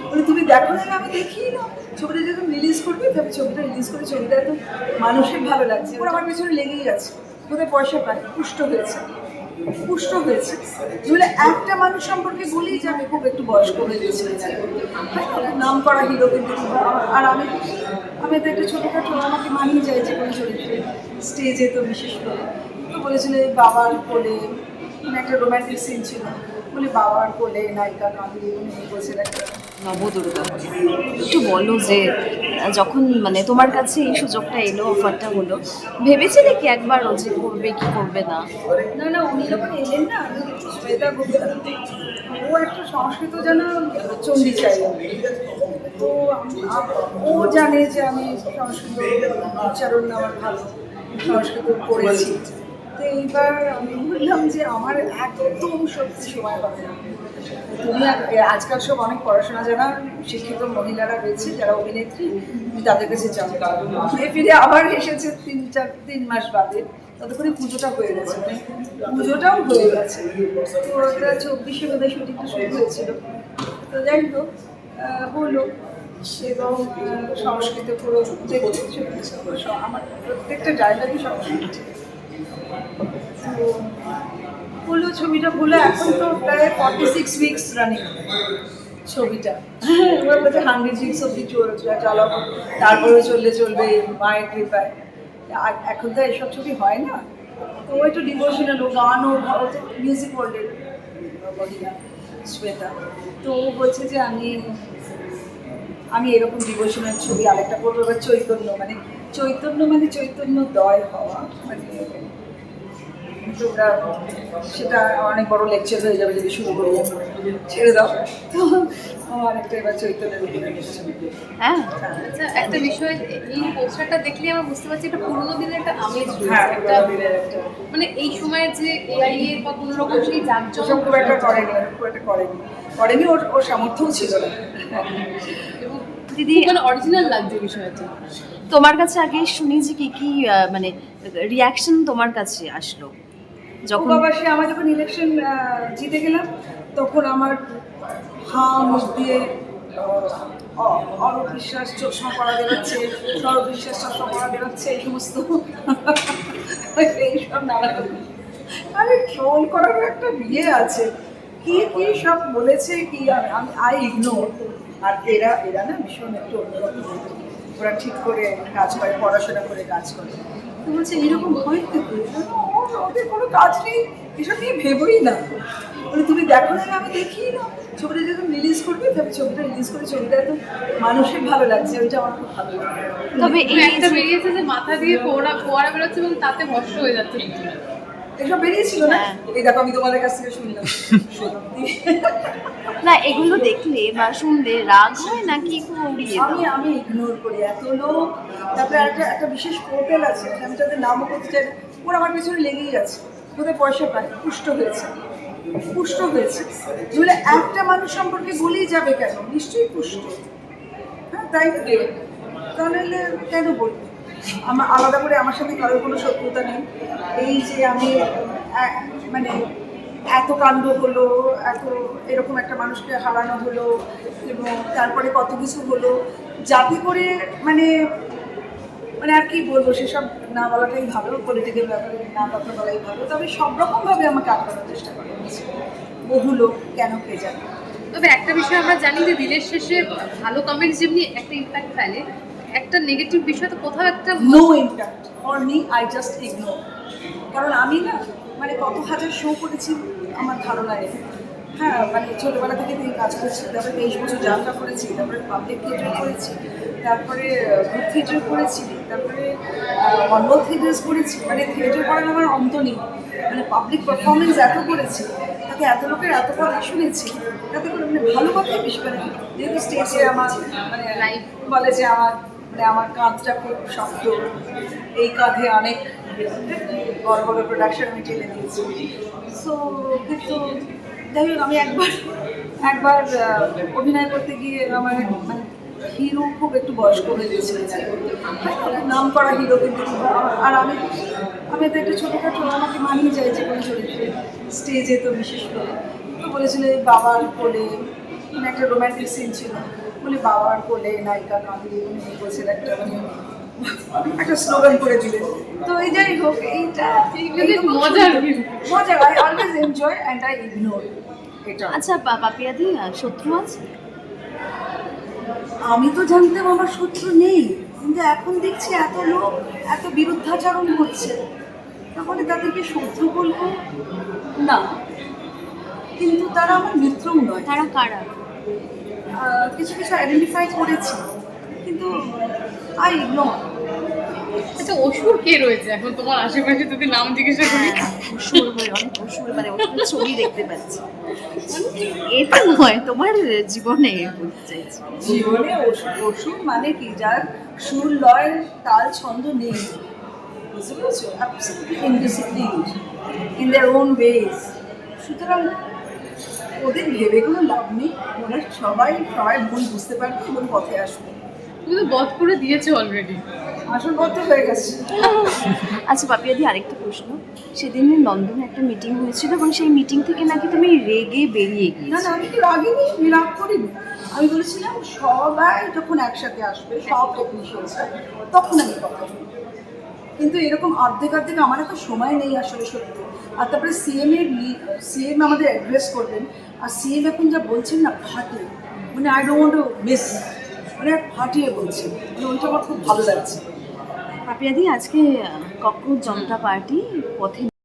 বলে তুমি দেখো না, আমি দেখি না। ছবিটা যখন রিলিজ করবে, তবে ছবিটা রিলিজ করে ছবিটা এত মানুষের ভালো লাগছে, ওরা আমার পেছনে লেগেই আছে। কোথায় পয়সা পায়, পুষ্ট হয়েছে বলে একটা মানুষ সম্পর্কে বলেই যাবে খুব একটু বয়স্ক হয়ে গেছে, নাম করা হিরো, কিন্তু আর আমি তো একটা ছোটোখাটো, আমাকে মানিয়ে যায় যে কোনো চরিত্রে, স্টেজে তো বিশেষ করে। তো বলেছিল এই বাবার কোলে, মানে একটা রোম্যান্টিক সিন ছিল, বলে বাবার কোলে নায়িকা কাঁদিয়ে বলছে একটা নবদুর্গা, একটু বলো যে যখন মানে তোমার কাছে এই সুযোগটা এলো, অফারটা হলো, ভেবেছিলে কি একবারও যে করবে কি করবে না? না না, উনি যখন এলেন না, শ্বেতা গুপ্তা, ও একটা সংস্কৃত যেন চণ্ডী চাই। তো ও জানে যে আমি সংস্কৃত উচ্চারণ আমার ভালো, সংস্কৃত পড়েছি। তো এইবার আমি বললাম যে আমার একদম সত্যি সময় পাবে না। তুমি আজকাল সব অনেক পড়াশোনা জানা শিক্ষিত মহিলারা রয়েছে যারা অভিনেত্রী, তুমি তাদের কাছে যাও। ফিরে আবার এসেছে 3 মাস বাদে, ততক্ষণে পুজোটা হয়ে গেছে, মানে পুজোটাও হয়ে গেছে। তো ওটা 24-এ বোধহয় শুটিংটা শুরু হয়েছিল। তো যাই হোক, হলো। এবং সংস্কৃত পুরো দেখতে আমার প্রত্যেকটা ডায়লগই সংস্কৃত। তো হলো, ছবিটা হলো। এখন তো প্রায় 46 উইকস রানিং ছবিটা। এবার বলছে 100 উইকস অব্দি চালাবো, তারপরেও চলবে মায়ের কৃপায়। আর এখন তো এইসব ছবি হয় না। তো ও একটু ডিভোশনাল, ও গানও, ও তো মিউজিক ওয়ার্ল্ডের মহিলা শ্বেতা। তো ও বলছে যে আমি এরকম ডিভোশনাল ছবি আরেকটা করবো। এবার চৈতন্যদয় হওয়া, মানে তোমরা সেটা অনেক বড় লেকচার হয়ে যাবে যদি শুরু করবো, ছেড়ে দাও। তো আমার একটা এবার চৈতন্যের উপরে হ্যাঁ, আচ্ছা, একটা বিষয়, এই পোস্টারটা দেখলে আমরা বুঝতে পারছি এটা পুরোনো দিনের একটা আমেজ হ্যাঁ, রয়েছে, একটা মানে এই সময়ের যে এআই এর বা কোনো রকম সেই ওসব যান্ত্রিক খুব একটা করেনি, ওর সামর্থ্যও ছিল না। এবং দিদি, মানে অরিজিনাল লাগছে বিষয়টা। তোমার কাছে আগে শুনি যে কি কি মানে রিয়াকশন তোমার কাছে আসলো ও যখন? বাবা, সে আমার যখন ইলেকশন জিতে গেলাম, তখন আমার মুখ দিয়ে অরূপ বিশ্বাস চশমা পড়া বেরোচ্ছে, সৌরভ বিশ্বাস চশমা পড়া বেরোচ্ছে, এই সমস্ত এইসব নানা রকম। আরে ট্রোল করার একটা আছে, কি কি সব বলেছে, কি আমি আই ইগনোর। আর এরা না ভীষণ একটু অন্যরকম, ওরা ঠিক করে কাজ করে, পড়াশোনা করে কাজ করে। তো বলছে এরকম হয় কিন্তু, ওদের কোনো কাজ নেই, এসব নিয়ে ভেবোই না। বলে তুমি দেখো না, আমি দেখি না। ছবিটা যখন রিলিজ করবে, তবে ছবিটা রিলিজ করে ছবিটা এত মানুষের ভালো লাগছে, ওইটা আমার খুব ভালো লাগে। তবে এই একটা বেরিয়েছে যে মাথা দিয়ে ফোয়ারা বেরোচ্ছে এবং তাতে ভস্ম হয়ে যাচ্ছে। এসব বেরিয়েছিল না, হ্যাঁ। এই দেখো আমি তোমাদের কাছ থেকে শুনলাম। সত্যি না, এগুলো দেখলে বা শুনলে রাগ হয় নাকি খুব উড়িয়ে দাও? আমি ইগনোর করি এত লোক। তারপরে একটা বিশেষ পোর্টাল আছে, আমি তাদের নামও করতে চাই না, ওরা আমার পেছনে লেগেই আছে। কোথায় পয়সা পায়, পুষ্ট হয়েছে বলে একটা মানুষ সম্পর্কে বলেই যাবে কেন, নিশ্চয়ই পুষ্ট। হ্যাঁ, তাই তাহলে কেন বলবো? আমার আলাদা করে আমার সাথে কারোর কোনো শত্রুতা নেই। এই যে আমি মানে এত কাণ্ড হলো, এত এরকম একটা মানুষকে হারানো হলো, এবং তারপরে কত কিছু হলো, যাতে করে মানে মানে আর কি বলবো, সেসব না বলাটাই ভালো, পলিটিক্যাল ব্যাপারে না কথা বলাই ভালো। তবে সব রকমভাবে আমাকে আটকানোর চেষ্টা করা হয়েছে, বহু লোক, কেন কে জানে। তবে একটা বিষয় আমরা জানি যে দিনের শেষে ভালো কমেন্টস যেমনি একটা ইম্প্যাক্ট ফেলে, একটা নেগেটিভ বিষয় তো কোথাও একটা no impact for me, I just ignore. কারণ আমি না মানে কত হাজার শো করেছি আমার ধারণায়। হ্যাঁ, মানে ছোটোবেলা থেকে তিনি কাজ করছি, তারপরে 23 বছর যাত্রা করেছি, তারপরে পাবলিক থিয়েটার করেছি, তারপরে গ্রুপ থিয়েটার করেছি, তারপরে অনবল থিয়েটার্স করেছি। মানে থিয়েটার করার আমার অন্ত নেই, মানে পাবলিক পারফরমেন্স এত করেছি, তাতে এত লোকের এত কথা শুনেছি, তাতে করে মানে ভালো কথাই বেশি। মানে যেহেতু স্টেজে আমার মানে লাইফ বলে যে আমার কাঁধটা খুব শক্ত, এই কাঁধে অনেক বড় বড় প্রোডাকশন আমি টেনে দিয়েছি। সো কিন্তু যাই হোক, আমি একবার অভিনয় করতে গিয়ে আমার মানে হিরো খুব একটু বয়স্ক হয়ে গেছে, নাম করা হিরো, কিন্তু আর আমি তো একটা ছোটোখাটো, আমাকে মানিয়ে যায় যে কোনো চরিত্রে, স্টেজে তো বিশেষ করে। তো বলেছিল এই বাবার কোলে মানে একটা রোম্যান্টিক সিন ছিল, বলে বাবার কোলে নায়িকা কাঁদিয়ে উনি বলছেন একটা মানে একটা স্লোগান করে দিলেন। তো এই যাই হোক, এইটা এইগুলো মজার মজা। I always enjoy and I ignore এটা। আচ্ছা পাপিয়াদি, শত্রু আছে? আমি তো জানতাম আমার শত্রু নেই, কিন্তু এখন দেখছি এত লোক এত বিরুদ্ধাচরণ করছে, তাহলে তাদেরকে শত্রু বলবো না, কিন্তু তারা আমার মিত্রও নয়। তারা কারা? কিছু কিছু আইডেন্টিফাই করেছি, কিন্তু আই ইগনোর। আচ্ছা, অসুর কে রয়েছে এখন তোমার আশেপাশে যদি নাম জিজ্ঞাসা করি? অসুর হয়ে অনেক অসুর, মানে অসুরের ছবি দেখতে পাচ্ছি। এটা নয়, তোমার জীবনে বলতে চাইছি। জীবনে অসুর মানে কি, যার সুর লয় তাল ছন্দ নেই, বুঝতে পেরেছো? Absolutely indiscipline in their own ways. সুতরাং ওদের ভেবে কোনো লাভ নেই, ওরা সবাই সবাই ভুল বুঝতে পারবে এবং পথে আসবে। তুমি তো বধ করে দিয়েছো অলরেডি। আসল পথ হয়ে গেছে। আচ্ছা পাপিয়াদি, আরেকটা প্রশ্ন। সেদিন লন্ডনে একটা মিটিং হয়েছিল এবং সেই মিটিং থেকে নাকি তুমি রেগে বেরিয়ে না গিয়েছো। না, আমি তো রাগিনি, আমি রাগ করিনি। আমি বলেছিলাম সবাই যখন একসাথে আসবে, সব টেকনিশিয়ানস, তখন আমি কথা বলবো। কিন্তু এরকম অর্ধেক অর্ধেক আমার এত সময় নেই আসলে, সত্যি। আর তারপরে সিএম আমাদের অ্যাড্রেস করবেন, আর সিএম এখন যা বলছেন না ফাটে, মানে I don't want to miss, মানে ফাটিয়ে বলছেন, মানে ওইটা আমার খুব ভালো লাগছে। পাপিয়াদি, আজকে ককরোচ জনতা পার্টি পথে